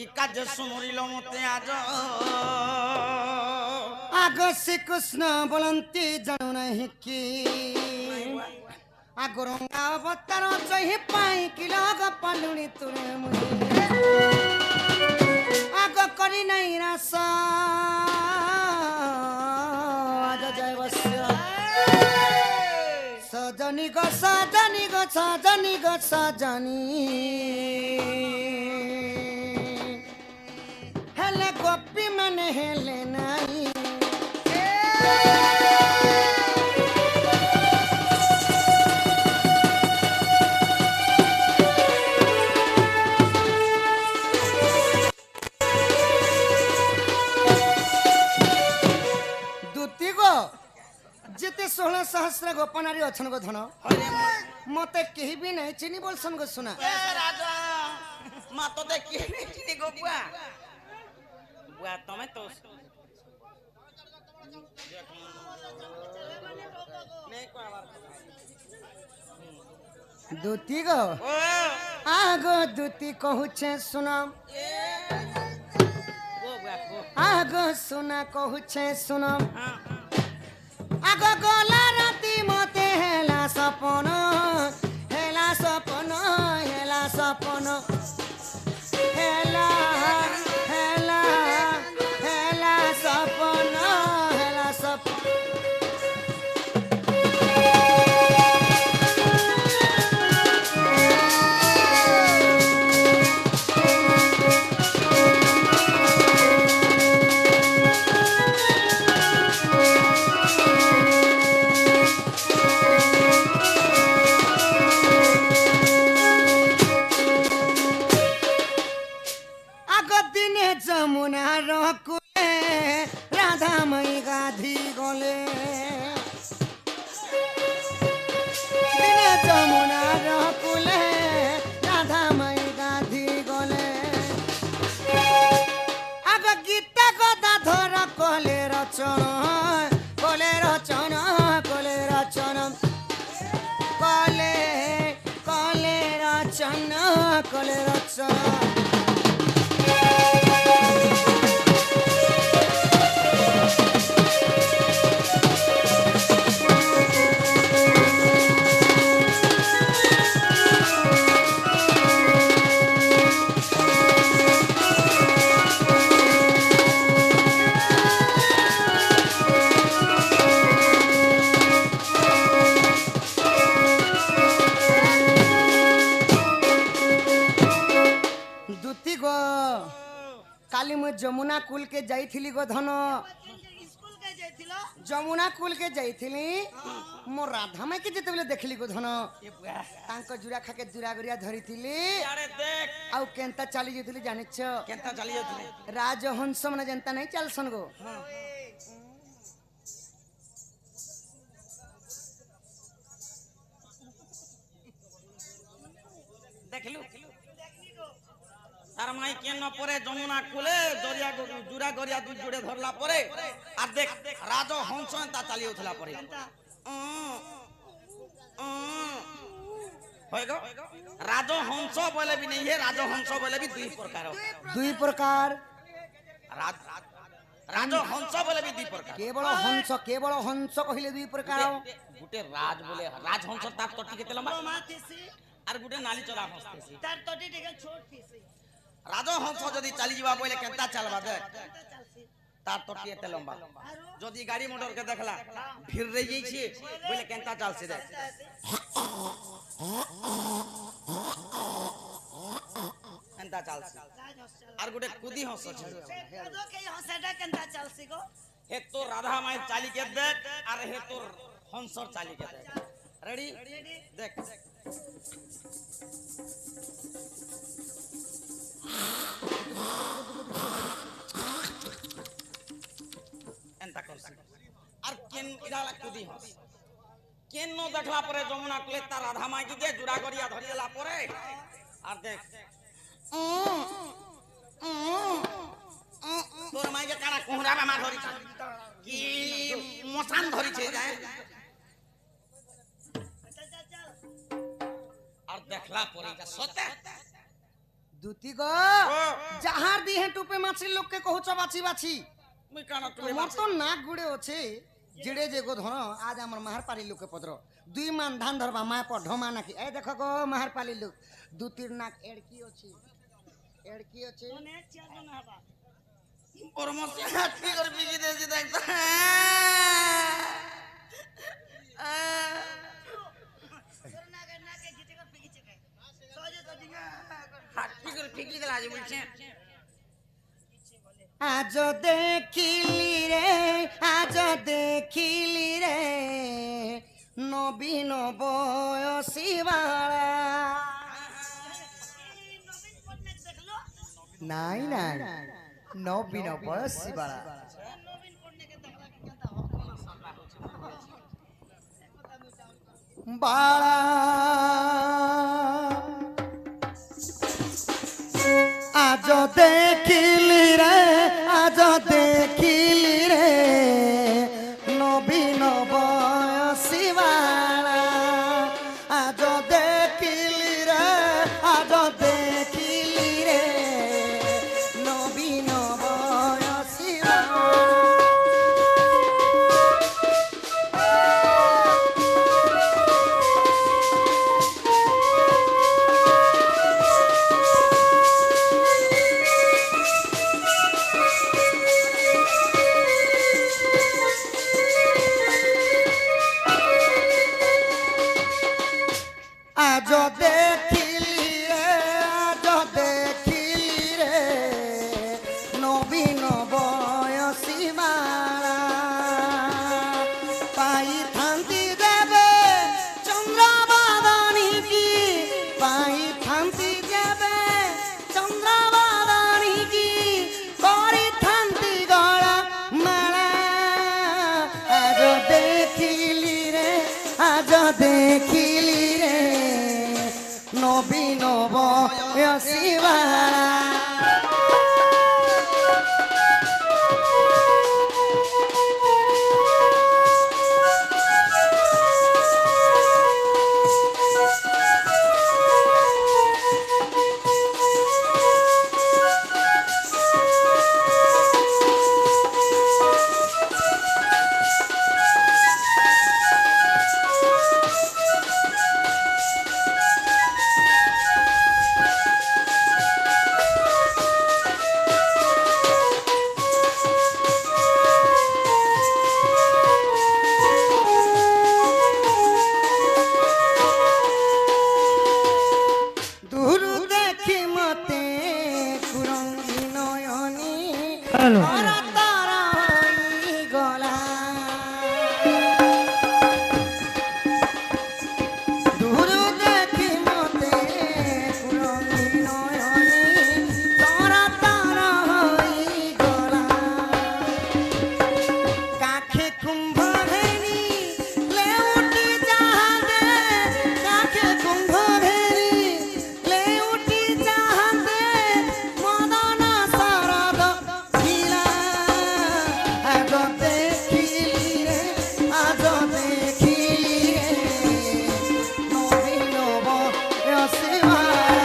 কি কাজে শুনিল মতে আজ আগ শ্রীকৃষ্ণ বলন্তি জানু নাহি কি আগরঙ্গা অবতার চহি পাই কিল গপালুনি তুরে মুই আগ করি নাই রাস আজ জয় বস্য সজনি গো সজনি গো সজনি গো সজনি হেলে গোপী মানে হেলে নাই দুতি গো যেতে 16 সহস্র গোপনারী অছন গো ধন মতে কেহি বি নাই চিনি বলছন গো শুনা রাজা মা তো দেখি চিনি গো বুয়া বুয়া তুমি তো দুতি গো আগো দুতি কহুছে শুনম আগো শুনা কহুছে শুনম আগ গলা রাতি মতে হেলা সপন হেলা সপন হেলা সপন হেলা হেলা হেলা সপন হেলা সপন যমুনার কুলে রাধাময়ী গাধি গলে দিনে যমুনার কুলে রাধাময়ী গাধি গলে আগ গীতা গদা ধর কলে রচন কলে রচন কলে রচন কলে কলে রচন কলে রচন काली मु जमुना कुल के जाइथिली गो धन जमुना कुल के जाइथिली मो राधा माई के जेते बेले देखली गो धन तांको जुरा खाके जुरा गरिया धरिथिली अरे देख आउ केंता चली जइथिली जानिछ केंता चली जाथले राजहंस मन जनता नहीं चलसन गो देखलु तार माई केन परे जमुना कुले दरिया जुरा गरिया दु जुड़े धरला परे आ देख राजो हंस ता चली उठला परे होय गो राजो हंस बोले भी नहीं है राजो हंस बोले भी दुई प्रकार राजो हंस बोले भी दुई प्रकार केवल हंस कहिले दुई प्रकार गुटे राज बोले राज हंस तार तटी के लंबा आर गुटे नाली चला हंसतेसी तार तटी टिके छोट थीसी राजो हंस जदी चली जीवा बोले केंता चलबा दे तार तटी एते लंबा जदी गाड़ी मोटर के देखला फिर रही जाई छी बोले केंता चलसे दे केंता चलसे आर गुटे कुदी हंस छी कदो के हंसटा केंता चलसी गो हे तो राधा माई चाली के देख और हे तो हंसर चाली के देख रेडी देख एंता करसी और केन इडाला कुदी हंस केन नो देखला परे जमुना कुले ता राधा माई के जुड़ा गरिया धरिला परे और देख तोर माई के काना कोहरा में मा धरि की मसान धरि छे जाय और देखला परे का सते দুতি গো ও যাহার দিহে টুপে মাছি লোককে কহুছ বাছি বাছি মুই কানা তুলে তোমার তো নাক গুড়ে আছে জিড়ে যে গো ধন আজ আমার মাহার পালি লোকে পদ্র দুই মান ধান ধরবা মা পঢমা নাকি এই দেখো গো মাহার পালি লোক দুতির নাক এড়কি আছে এড়কি আছে মনে চাঁদ না হবা পরমর্শ কি করে বিকি দিয়েছি দেখ তোর নাকে গিটে কর পিগিছে কে সহজে তো দিন হাত কি করে ফিকি দিলা আজ বলছে আজ দেখিলি রে আজ দেখিলি রে নবীন বয়সী বাড়া এই নবীন পটনাক দেখলো নাই নাই নবীন বয়সী বাড়া নবীন পটনাকে দেখলা কেনতা হবে বাড়া আজ দেখিলি রে আজ দেখিলি রে নবীন বয়সী বাড়া আজ দেখিলি রে আজ দেখিলি রে নবীন বয়সী বাড়া আজ দেখিলি রে আজ দেখিলি রে নবীন বয়সী মারা পাইথান্তি দেবে চন্দ্রবাদানি কি পাইথান্তি দেবে চন্দ্রবাদানি কি করিথান্তি গড়া মারা আজ দেখিলি রে আজ দেখিলি রে নবীন বয়সী বাড়া দূর দেখি মতে কুরঙ্গি নয়নি তারা তারা হই গলা দূর দেখি মতে কুরঙ্গি নয়নি তারা তারা হই গলা কাখে কুম্ভ ঘেরি লেউটি যাহাদে কাখে কুম্ভ ঘেরি লেউটি যাহাদে মদন শরদ খিলা আজ দেখিলি রে আজ দেখিলি রে নবীন বয়সী বাড়া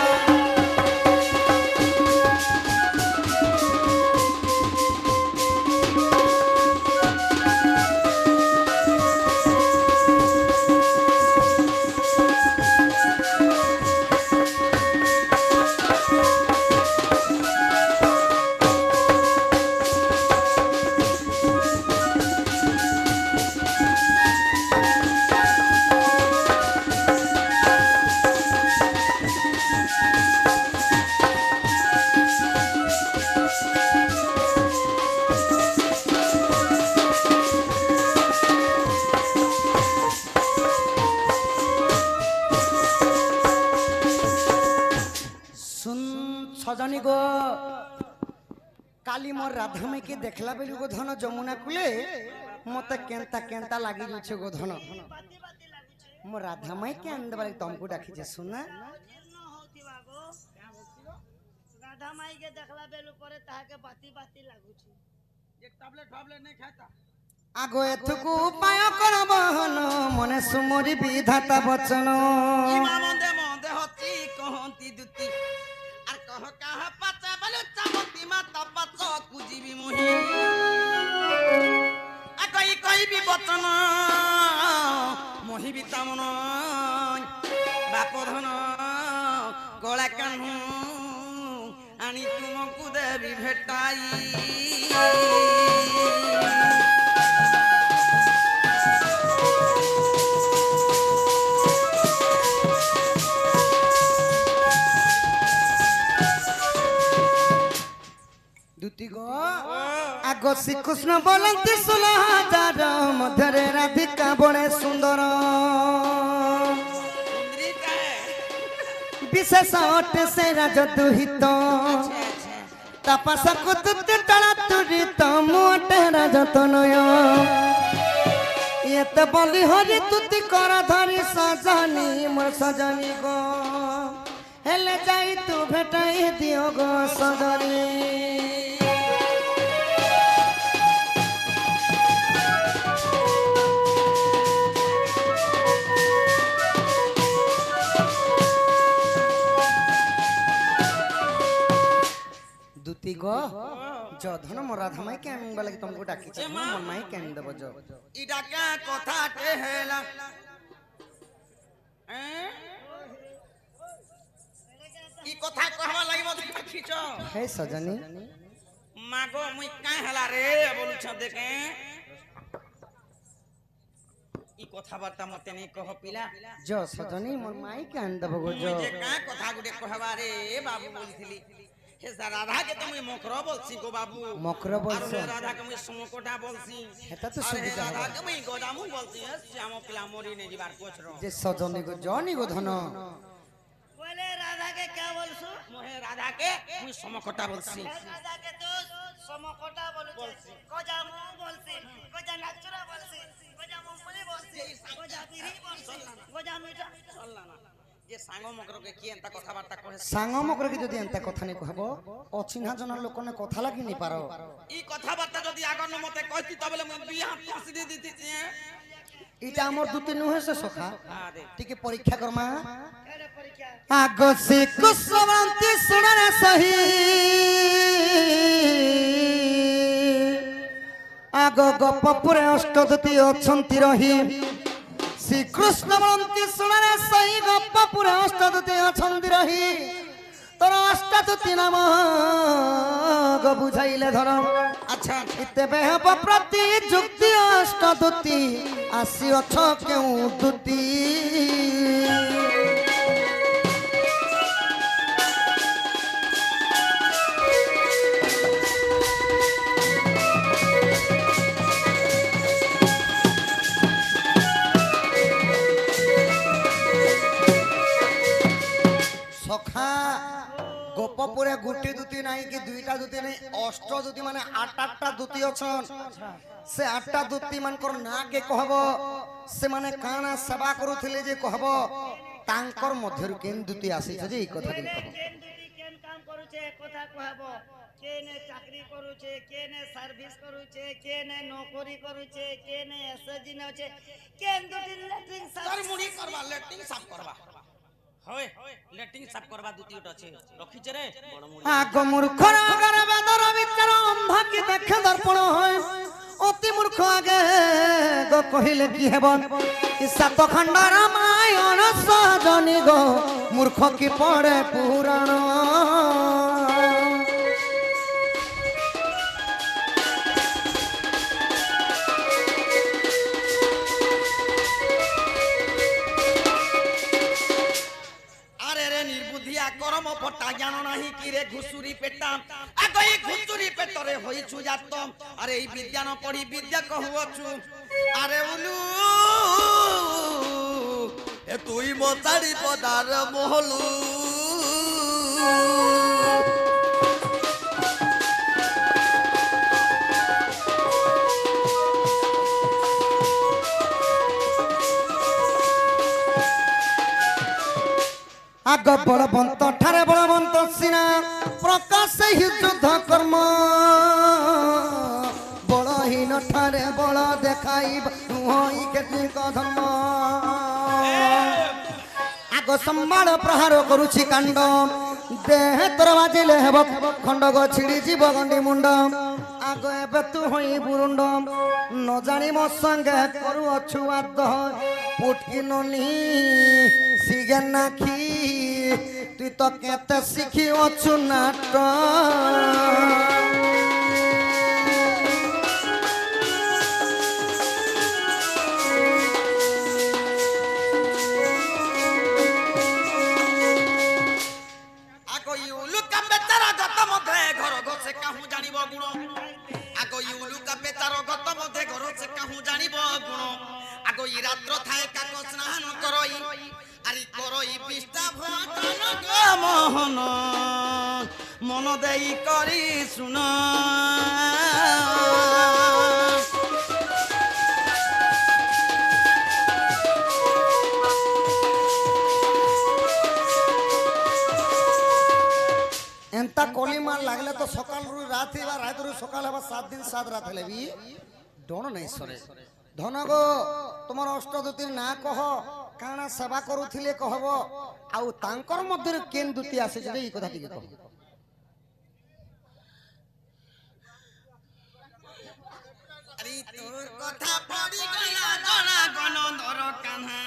সজনী গো কালি মোর রাধা মাইকে দেখলা বেলু গো ধন যমুনা কুলে মতে কেনতা কেনতা লাগি যাচ্ছে গো ধন বাতি বাতি লাগুছে মোর রাধা মাইকে আনদেবারে তমকু ডাকিছে শুনা জীর্ণ হউতিবা গো রাধা মাইকে দেখলা বেলু পরে তাহাকে বাতি বাতি লাগুছে এক ট্যাবলেট ফাবলেট নেই খাইতা আগো এথুকু উপায় করব হন মনে সুমরি বিধাতা বচন ইমা মন্দে মন্দে হতি কহন্তি দুতি আর কহ ତା ପାଚକୁ ଯିବି ମୁହିଁ କହି କହିବି ବଚନ ମହିବି ତା ମନ ବାପ ଧନ ଗଳା କାହ୍ନୁ ଆଣି ତୁମକୁ ଦେବି ଭେଟାଇ দুতি গো আগ শ্রীকৃষ্ণ বলନ୍ତି 16,000 ମଧ୍ୟରେ ରାଧିକା ବଣେ ସୁନ୍ଦର বিশেষ অটে সে রাজ দুহিত তাপাসকু তুতে টালা তুরিত মুটে রাজ তনয় এতে বলি হরি তুতি কর ধরি সজনী মোর সজনী গো হেলে যাই তু ভেটাই দিও গো সজনী দুতি গো যধন মরাধা মাই কেন বলে কি তুমको ডাকি छ मन माई केन देबो ज ই ডাকা কথাটে হেলা ই কথা কহবা লাগি মতে ডাকিছ हे सजनी মাগো মুই কাই হেলা রে বলুছ দেখে ই কথাবার্তা মতে নেই কহ পিলা ज सजनी मन माई केन देबो गो ज মুই যে কা কথা গুটে কহবা রে বাবু বলছিলি হে রাধা কে তুমি মকর বলছি গো বাবু মকর বলছ আর রাধা কে মুই সমকটা বলছি এটা তো আর সুবিধা রাধা হবে কে মুই গোদামু বলছি শ্যাম পিলা মরি নে যাবার কোছর যে সজনী গো জনি গো ধন बोले राधा के क्या बोलसु মোহে রাধা কে মুই সমকটা বলছি राधा के तो समकोटा बोलुचे कोजा मु बोलसी कोजा नाचुरा बोलसी कोजा मुंगफली बोलसी कोजा बिरी बोलसी कोजा मीठा চললা না যে সাঙ্গ মকর কে কি এন্তা কথাবার্তা কহে সাঙ্গ মকর কি যদি এন্তা কথা নি কহব অচিহ্না জনার লোকনে কথা লাগি নি পারো ই কথাবার্তা যদি আগন মতে কইতি তবে মুই বিয়া ফাঁসি দি দিতি ইটা আমর দুতি নুহে সে সখা আরে টিকে পরীক্ষা করমা केरे परीक्षा আগ সে কুসবন্তি সুণরে সহি আগ গপপুরে অষ্টদতি অছন্তি রহি শ্রীকৃষ্ণ বন্তি সুণরে সহি গপপুরে অষ্টদতি অছন্তি রহি তোর অষ্টদতি নাম গো বুঝাইলে ধর আচ্ছা তেবে হব প্রতি যুক্তি অষ্টদতি আসি অছ কেউ দুতি সখা গোপপুরে গুটি দুটি নাই কি দুইটা দুটি নাই অষ্ট দুটি মানে আটটা দুটি অছন সে আটটা দুটি মানকর না কে কহব সে মানে কানা সেবা করুଥିଲେ যে কহব তাঙ্কর মধ্যরু কেন দুটি আসিছ যে এই কথা দিন কহ केन दुटी केन काम करूचे কথা কহব কেনে চাকরি করুছে কেনে সার্ভিস করুছে কেনে নৌকরি করুছে কেনে এসএজি নেছে কেন দুটি লেট্রিন তোর সার্ভিস মুড়ি করবা লেট্রিন সাফ করবা হয় লেট্রিন সাফ করবা দুটি ওটা আছে রখিছে রে বড় মুড়ি আগ মূর্খর আগরে বেদর বিচার অন্ধ কি দেখে দর্পণ হয় অতি মূর্খ আগে গো কহিলে কি হেব সাত খণ্ড রামায়ণ সজনী গো মূর্খ কি পড়ে পুরাণ আরে রে নির্বুদ্ধিয়া করম পটা জ্ঞান নাহি কি রে ঘুষুরি পেটা আগে এই ঘুষুরি পেটরে হইছু জাত আরে এই বিজ্ঞান পড়ি বিদ্যা কহুছু আরে উলু এ তুই মতাড়ি পদার মহলু আগ বলবন্ত ঠারে বলবন্ত সিনা প্রকাশে হি যুদ্ধ কর্ম বলহীন ঠারে বল দেখাইব নুহই কেতিক ধর্ম আগ সম্বাল প্রহার করুছি কাণ্ড দেহ তোর বাজিলে হেব খণ্ডক ছিড়ি জীব গণ্ডি মুন্ড আগ এবে তু হই বুরুন্ড ন জানি মো সঙ্গে করু অছু আদ পুটকি ননি সিগে নাখি তুই তো কেতে শিখি অছু নাট আগ ইউলুকা বেচারা গত মধ্যে ঘর ঘষে কাহু জানিব গুণ আগ ইউলুকা বেচার গত মধ্যে ঘর সে কাহু জানিব গুণ আগ ই রাত্র থায় কাক স্নান করই আরি করই বিষ্টা ভটন গো মোহন মন দেই করি শুন এন্তা কলিমার লাগলে তো সকাল রাত বা রাত সকাল হবা 7 দিন 7 রাত হলে বি ডণ নাই সরে ধন গো তোমার অষ্টদূতির না কহ কাଣା সেবা করুଥିଲେ কহব আউ তাঙ্কর মধ্যে কেন দুতি আসে যে এই কথা টিকে কহ আরে তোর কথা পড়ি গলা জনা গণ ধর কান্হা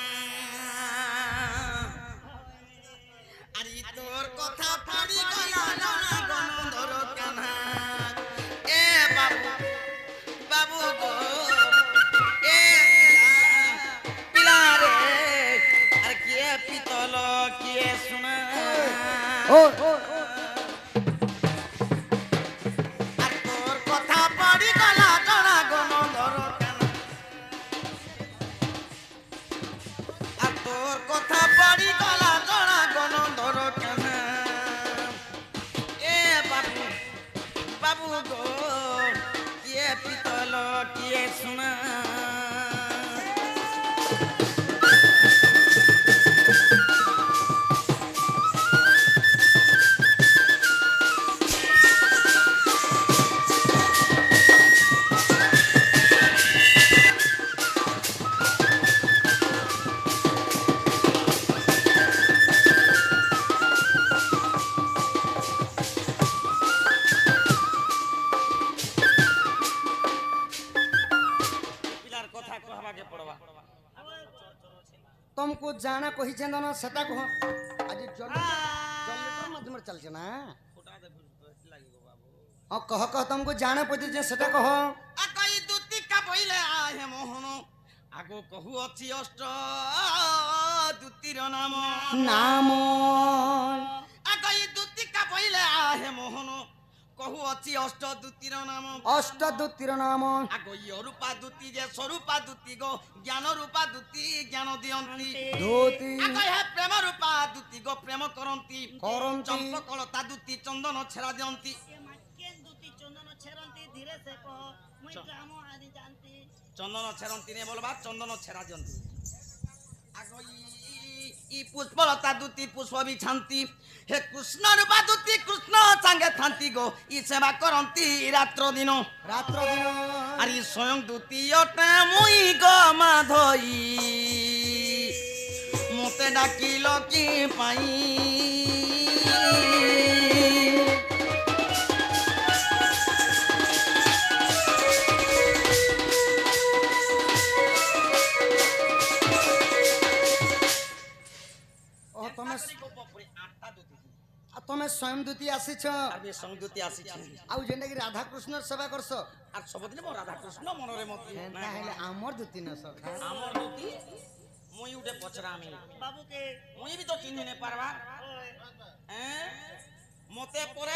আরে তোর কথা পড়ি গলা জনা গণ ধর কান্হা এ বাবু বাবু গো এ পিলা রে আর কে পিতল কে সোনা ও আর তোর কথা পড়ি গলা জনা গণ ধর কান্হা আর তোর কথা পড়ি গলা জনা গণ ধর কান্হা এ বাবু বাবু গো কে পিতল কে সোনা পিলার কথা কহবাকে পড়বা तुमको जाना कही छे ना सेटा कह आज जनरेटर माध्यम चलছে না ও কহ तुमको जाना पड़े जे सेटा कह আকই দুতিকা বইলে আহে মোহন আগো কহু অছি অষ্ট দুতির নাম নাম আকই দুতিকা বইলে আহে মোহন কহু অছি অষ্ট দুতির নাম অষ্টদূতির নাম আগো ইয়রূপা দুতি যে স্বরূপা দুতি গো জ্ঞান রূপা দুতি জ্ঞান দিয়ন্তি ধুতি আগো হে প্রেম রূপা দুতি গো প্রেম করন্তি করন্তি। চম্পকলতা দুতি চন্দন ছেড়া দিয়ন্তি কেন দুটি চন্দন ছেড়ন্তি ধীরে সে কহ মুই গ্রাম আনি জানতি চন্দন ছেড়ন্তি নে বলবা চন্দন ছেড়া দিয়ন্তি আগো ই পুষ্পলতা দুতি পুষ্প বিছান্তি হে কৃষ্ণ রূপা দুতি কৃষ্ণ সাঙ্গে থান্তি গো ই সেবা করন্তি রাত্র দিন রাত্র দিন আর ই স্বয়ং দুতি অটে মুই গো মাধই মতে ডাকিল কি পাই ও তুমি তুমি স্বয়ং দূতি আসিছ আর বে সংদূতি আসিছে আউ যেটা কি রাধা কৃষ্ণর সেবা করছ আর সবদিন মো রাধা কৃষ্ণ মনরে মতি তাহলে আমার দূতি না সখা আমার দুতি মুই উঠে পচরামি বাবুকে মুই বি তো চিহ্নি নে পারবা ওই হ্যাঁ মতে পরে